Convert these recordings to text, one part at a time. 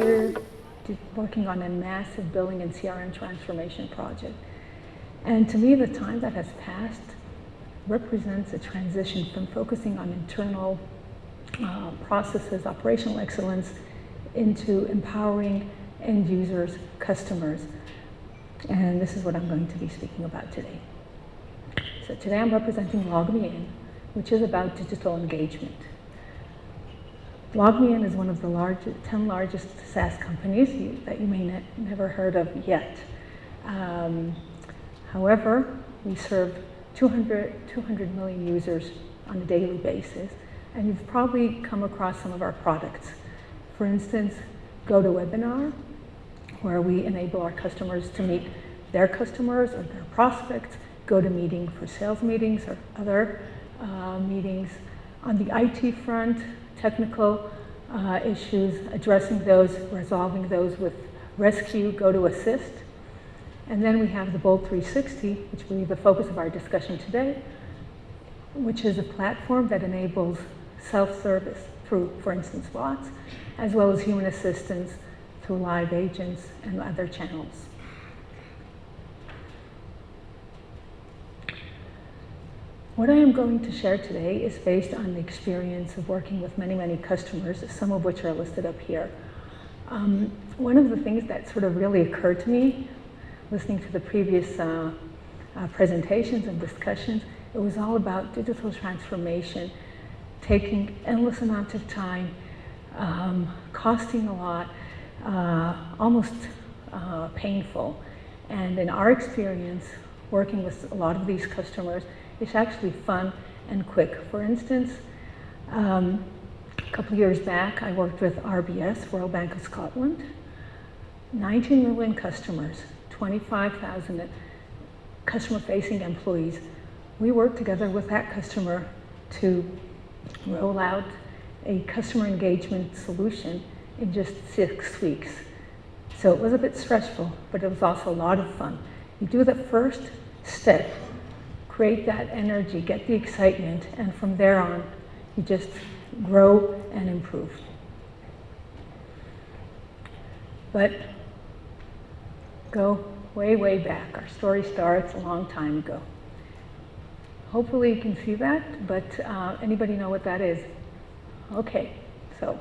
we're working on a massive billing and CRM transformation project. And to me, the time that has passed represents a transition from focusing on internal processes, operational excellence, into empowering end users, customers. And this is what I'm going to be speaking about today. So today I'm representing LogMeIn, which is about digital engagement. LogMeIn is one of the 10 largest SaaS companies that you may never heard of yet. However, we serve 200 million users on a daily basis, and you've probably come across some of our products. For instance, GoToWebinar, where we enable our customers to meet their customers or their prospects, GoToMeeting for sales meetings or other meetings. On the IT front, technical issues, addressing those, resolving those with Rescue, GoToAssist. And then we have the Bolt 360, which will be the focus of our discussion today, which is a platform that enables self-service through, for instance, bots, as well as human assistance through live agents and other channels. What I am going to share today is based on the experience of working with many, many customers, some of which are listed up here. One of the things that sort of really occurred to me, listening to the previous presentations and discussions, it was all about digital transformation, taking endless amounts of time, costing a lot, almost painful. And in our experience, working with a lot of these customers, it's actually fun and quick. For instance, a couple of years back, I worked with RBS, Royal Bank of Scotland, 19 million customers, 25,000 customer-facing employees. We worked together with that customer to roll out a customer engagement solution in just 6 weeks. So it was a bit stressful, but it was also a lot of fun. You do the first step, create that energy, get the excitement, and from there on, you just grow and improve. But go way, way back. Our story starts a long time ago. Hopefully you can see that, but anybody know what that is? Okay, so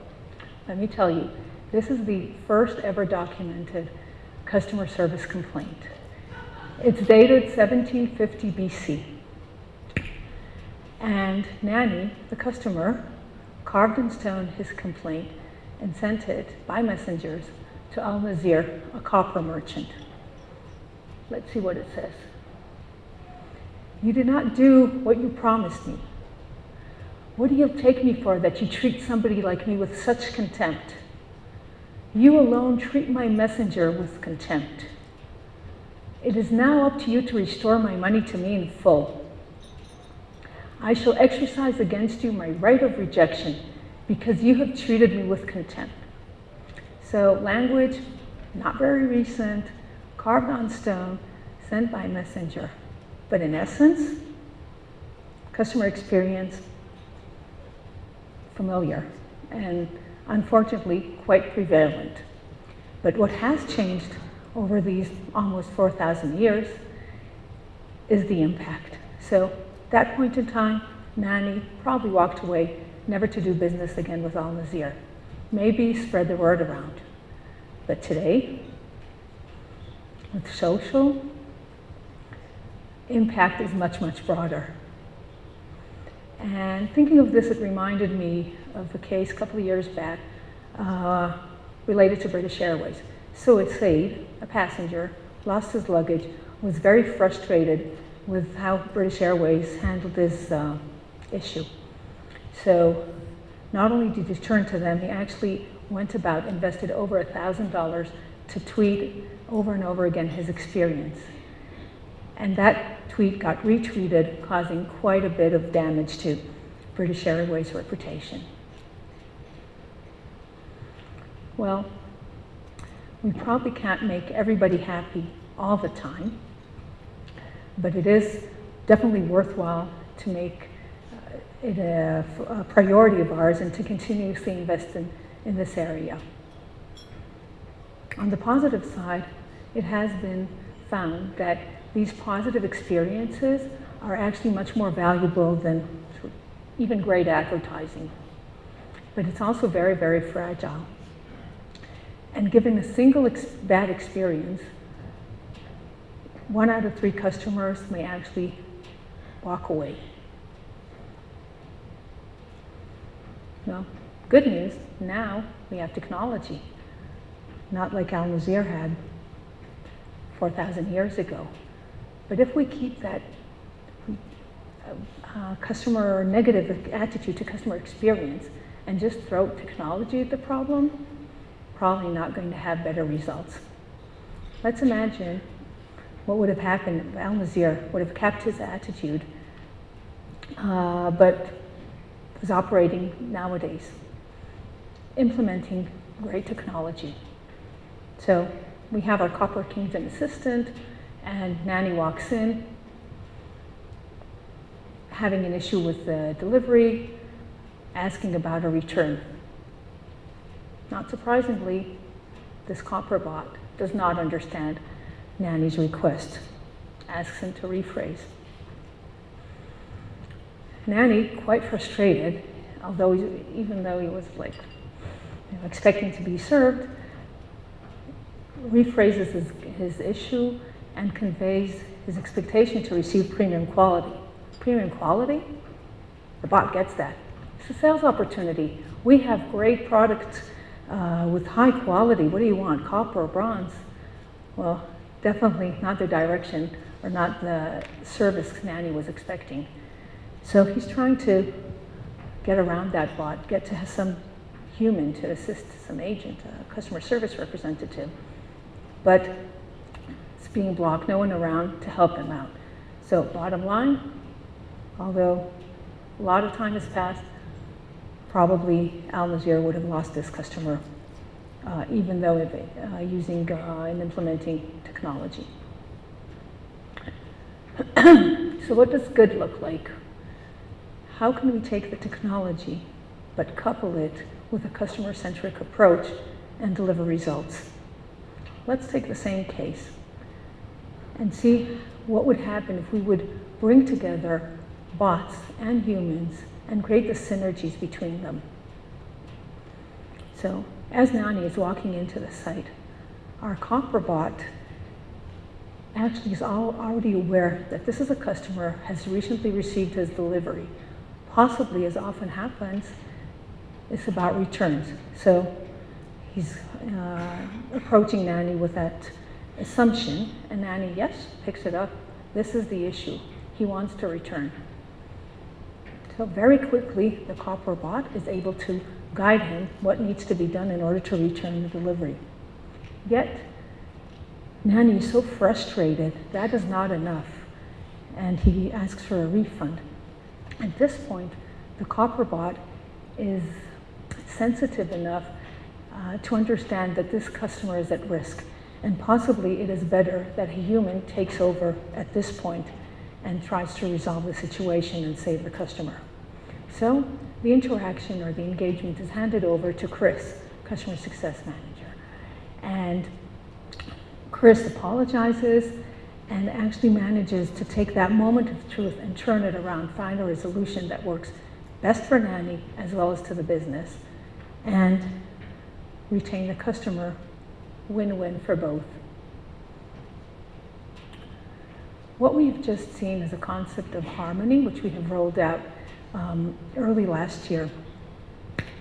let me tell you, this is the first ever documented customer service complaint. It's dated 1750 BC. And Nanny, the customer, carved in stone his complaint and sent it by messengers to Al-Nazir, a copper merchant. Let's see what it says. You did not do what you promised me. What do you take me for that you treat somebody like me with such contempt? You alone treat my messenger with contempt. It is now up to you to restore my money to me in full. I shall exercise against you my right of rejection because you have treated me with contempt. So language, not very recent, carved on stone, sent by messenger. But in essence, customer experience, familiar, and unfortunately quite prevalent. But what has changed over these almost 4,000 years is the impact. So at that point in time, Nanny probably walked away, never to do business again with Al-Nazir. Maybe spread the word around. But today, with social, impact is much, much broader. And thinking of this, it reminded me of a case a couple of years back related to British Airways. Suet Said, a passenger, lost his luggage, was very frustrated with how British Airways handled this issue. So not only did he turn to them, he actually went about, invested over $1,000 to tweet over and over again his experience. And that tweet got retweeted, causing quite a bit of damage to British Airways' reputation. Well, we probably can't make everybody happy all the time, but it is definitely worthwhile to make it a priority of ours and to continuously invest in this area. On the positive side, it has been found that these positive experiences are actually much more valuable than even great advertising. But it's also very, very fragile. And given a single bad experience, 1 out of 3 customers may actually walk away. Well, good news, now we have technology. Not like Al-Nazir had 4,000 years ago. But if we keep that customer negative attitude to customer experience and just throw technology at the problem, probably not going to have better results. Let's imagine what would have happened if Al-Nazir would have kept his attitude, but was operating nowadays, implementing great technology. So we have our Copper Kingdom assistant, and Nanny walks in, having an issue with the delivery, asking about a return. Not surprisingly, this Copper bot does not understand Nanny's request, asks him to rephrase. Nanny, quite frustrated, even though he was expecting to be served, rephrases his issue and conveys his expectation to receive premium quality. Premium quality? The bot gets that. It's a sales opportunity. We have great products with high quality. What do you want, copper or bronze? Well, definitely not the direction or not the service Nanny was expecting. So he's trying to get around that bot, get to some human to assist, some agent, a customer service representative. But it's being blocked, no one around to help him out. So bottom line, although a lot of time has passed, probably Al-Nazir would have lost this customer, even though using and implementing technology. So what does good look like? How can we take the technology but couple it with a customer-centric approach and deliver results? Let's take the same case and see what would happen if we would bring together bots and humans and create the synergies between them. So as Nanny is walking into the site, our Copper bot actually is already aware that this is a customer has recently received his delivery. Possibly, as often happens, it's about returns. So he's approaching Nanny with that assumption, and Nanny, yes, picks it up. This is the issue. He wants to return. So very quickly, the Copper bot is able to guide him what needs to be done in order to return the delivery. Yet, Nanny is so frustrated, that is not enough, and he asks for a refund. At this point, the Copper bot is sensitive enough to understand that this customer is at risk, and possibly it is better that a human takes over at this point and tries to resolve the situation and save the customer. So the interaction or the engagement is handed over to Chris, Customer Success Manager. And Chris apologizes and actually manages to take that moment of truth and turn it around, find a resolution that works best for Nanny as well as to the business, and retain the customer, win-win for both. What we've just seen is a concept of harmony, which we have rolled out early last year.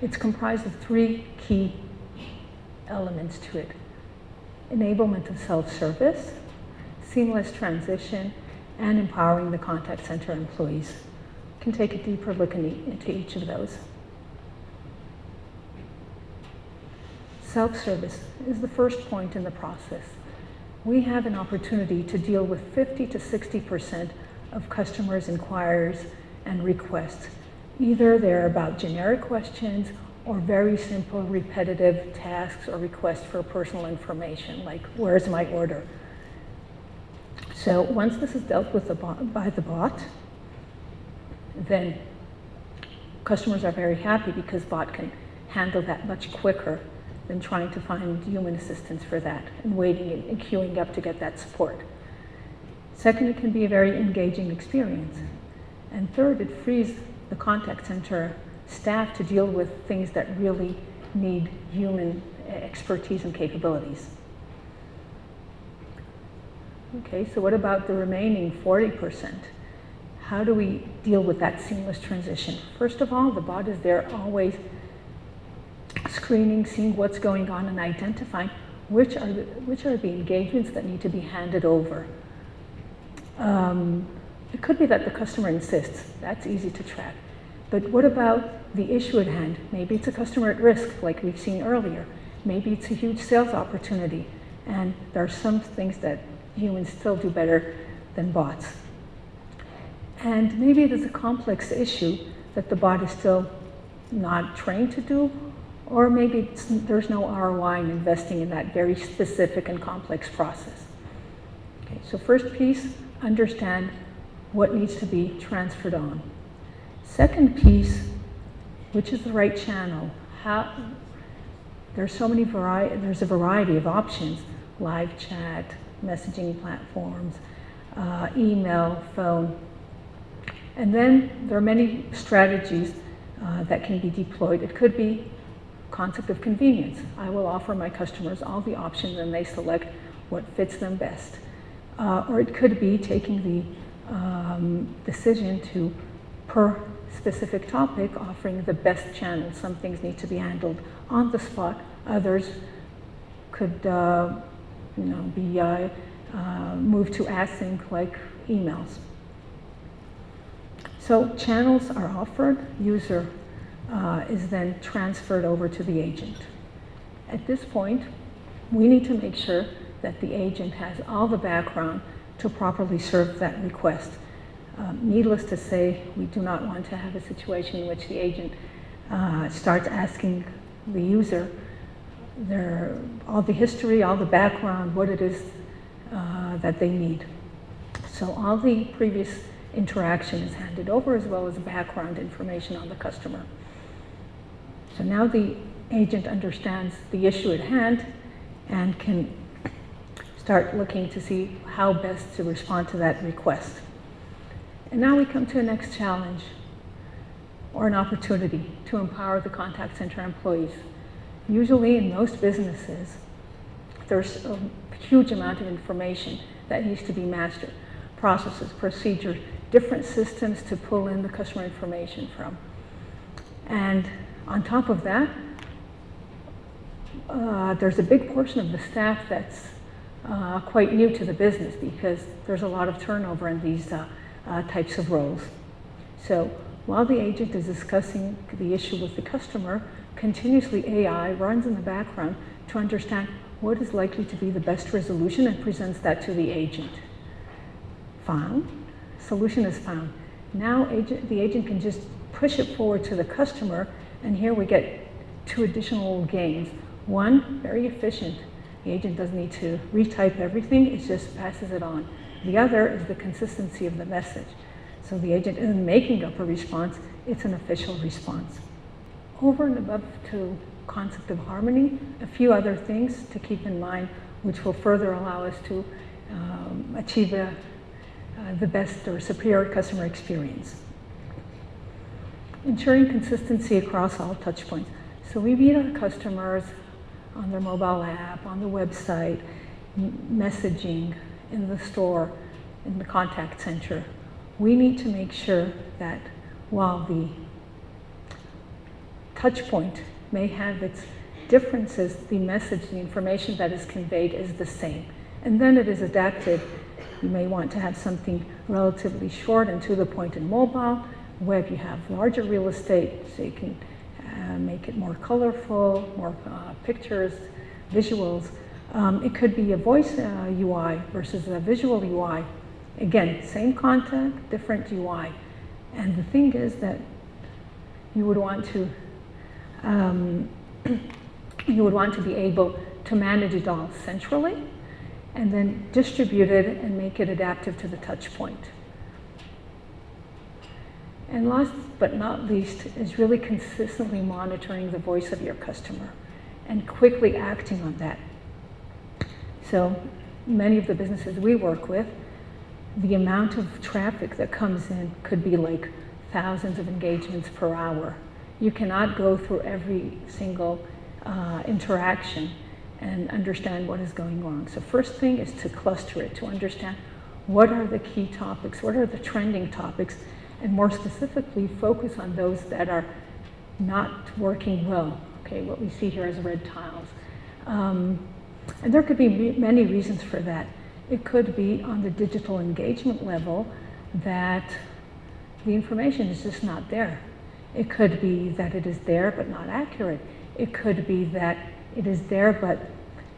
It's comprised of 3 key elements to it: enablement of self-service, seamless transition, and empowering the contact center employees. We can take a deeper look into each of those. Self-service is the first point in the process. We have an opportunity to deal with 50 to 60% of customers' inquiries and requests. Either they're about generic questions or very simple repetitive tasks or requests for personal information, like where's my order? So once this is dealt with by the bot, then customers are very happy because bot can handle that much quicker than trying to find human assistance for that and waiting and queuing up to get that support. Second, it can be a very engaging experience. And third, it frees the contact center staff to deal with things that really need human expertise and capabilities. Okay, so what about the remaining 40%? How do we deal with that seamless transition? First of all, the bot is there always screening, seeing what's going on, and identifying which are the engagements that need to be handed over. It could be that the customer insists. That's easy to track. But what about the issue at hand? Maybe it's a customer at risk, like we've seen earlier. Maybe it's a huge sales opportunity, and there are some things that humans still do better than bots. And maybe it is a complex issue that the bot is still not trained to do, or maybe there's no ROI in investing in that very specific and complex process. Okay, so first piece, understand what needs to be transferred on. Second piece, which is the right channel? There's a variety of options: live chat, messaging platforms, email, phone. And then there are many strategies that can be deployed. It could be concept of convenience. I will offer my customers all the options and they select what fits them best. Or it could be taking the decision to, per specific topic, offering the best channel. Some things need to be handled on the spot. Others could be moved to async, like emails. So channels are offered. User is then transferred over to the agent. At this point, we need to make sure that the agent has all the background to properly serve that request. Needless to say, we do not want to have a situation in which the agent starts asking the user all the history, all the background, what it is that they need. So all the previous interaction is handed over, as well as background information on the customer. So now the agent understands the issue at hand and can start looking to see how best to respond to that request. And now we come to the next challenge, or an opportunity to empower the contact center employees. Usually in most businesses, there's a huge amount of information that needs to be mastered. Processes, procedures, different systems to pull in the customer information from. And on top of that, there's a big portion of the staff that's quite new to the business, because there's a lot of turnover in these types of roles. So while the agent is discussing the issue with the customer, continuously AI runs in the background to understand what is likely to be the best resolution and presents that to the agent. Found, solution is found. Now the agent can just push it forward to the customer, and here we get two additional gains. One, very efficient. The agent doesn't need to retype everything, it just passes it on. The other is the consistency of the message. So the agent isn't making up a response, it's an official response. Over and above to concept of harmony, a few other things to keep in mind, which will further allow us to achieve the best or superior customer experience. Ensuring consistency across all touch points. So we meet our customers on their mobile app, on the website, messaging, in the store, in the contact center. We need to make sure that while the touch point may have its differences, the message, the information that is conveyed is the same. And then it is adapted. You may want to have something relatively short and to the point in mobile. Web, you have larger real estate, so you can make it more colorful, more pictures, visuals. It could be a voice UI versus a visual UI. Again, same content, different UI. And the thing is that you would want to be able to manage it all centrally, and then distribute it and make it adaptive to the touch point. And last but not least is really consistently monitoring the voice of your customer. and quickly acting on that. So many of the businesses we work with, the amount of traffic that comes in could be like thousands of engagements per hour. You cannot go through every single interaction and understand what is going on. So first thing is to cluster it, to understand what are the key topics, what are the trending topics, and more specifically focus on those that are not working well. Okay, what we see here as red tiles. And there could be many reasons for that. It could be on the digital engagement level that the information is just not there. It could be that it is there but not accurate. It could be that it is there but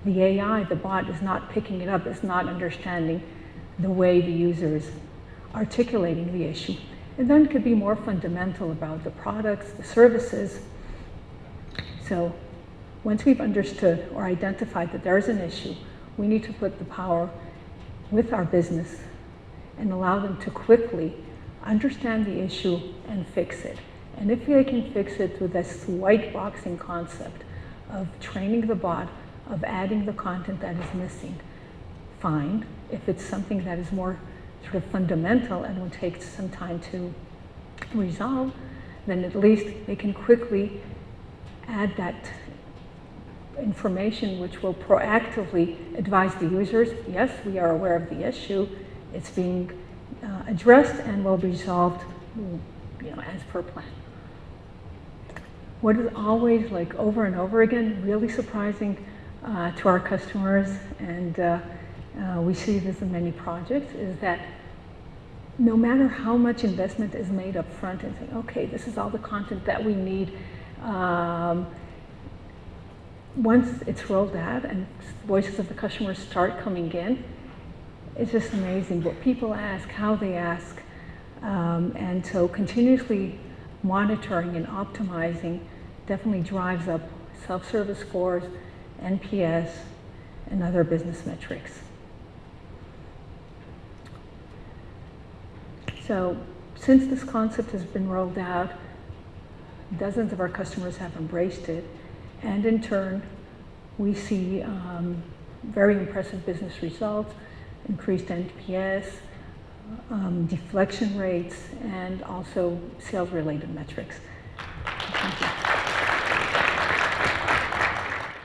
the AI, the bot, is not picking it up, is not understanding the way the user is articulating the issue. And then it could be more fundamental about the products, the services. So once we've understood or identified that there is an issue, we need to put the power with our business and allow them to quickly understand the issue and fix it. And if they can fix it through this white boxing concept of training the bot, of adding the content that is missing, fine. If it's something that is more sort of fundamental and will take some time to resolve, then at least they can quickly add that information which will proactively advise the users, yes, we are aware of the issue, it's being addressed and will be resolved, as per plan. What is always, like over and over again, really surprising to our customers, and we see this in many projects, is that no matter how much investment is made up front and saying, okay, this is all the content that we need, once it's rolled out and voices of the customers start coming in, it's just amazing what people ask, how they ask. And so continuously monitoring and optimizing definitely drives up self-service scores, NPS, and other business metrics. So since this concept has been rolled out, dozens of our customers have embraced it, and in turn, we see very impressive business results, increased NPS, deflection rates, and also sales-related metrics. Thank you.